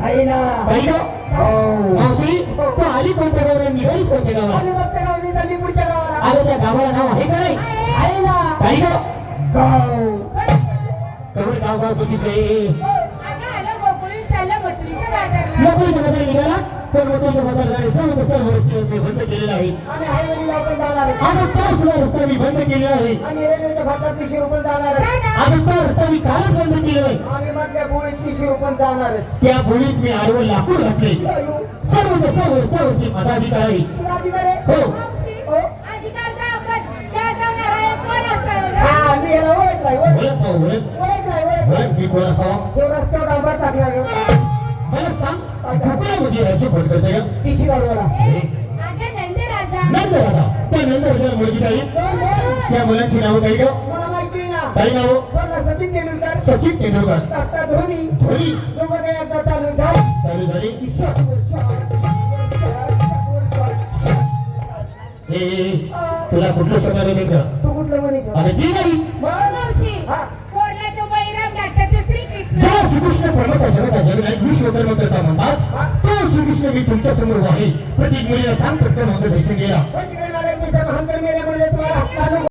आहे ना बाई गं, मावशी तू आली कोणत्या गावाला निघालीस कोणत्या गावाला अलिबागच्या गावाला निघाली पुढच्या गावाला अरे त्या गावाला नाव आहे का नाही आहे ना बाई गं, गाव कवळ गाव गाव बघितले नोकरीच्या बद्दल निघाला पण नोकरीच्या बद्दल गाडी सर्व रस्ते मी बंद केलेले आहे आम्ही हायवेला आपण जाणार आहे आणि तो सुद्धा रस्ता मी बंद केलेला आहे आम्ही रेल्वेच्या फाट्यात 30 रुपये जाणार आहे आणि तो रस्ता मी कालच बंद केलेला आहे आम्ही मधल्या बोळीत 30 रुपये जाणार आहे त्या बोलीत मी आडवं लाकूड घातले सर्व रस्त्यावरती माझा अधिकार आहे तुला अधिकार आहे हो हा मी याला ओळखलाय ओळख मी कोण असावा तो रस्त्यावर डांबर टाकला मला सांग मध्ये याची फट करते का 30 गाडवाला नंदराजा त्या नंदराजाला मुलगी काही त्या मुलांची नावं काही का मला माहिती आहे ना काही नावं कोणला सचिन तेंडुलकर सचिन तेंडुलकर आता धोनी धोनी दोघं काही आता चालू झाले चालू झाली तुला कुठलं सगळं नाही का तू कुठलं म्हणायचं अरे ती नाही जेव्हा श्रीकृष्ण पर्वताच्या जगण्यात विश्वकर्म करता म्हणतात तो श्रीकृष्ण मी तुमच्या समोर आहे प्रत्येक मुलीला सांग पटकन होतं दर्शन गेला तुम्हाला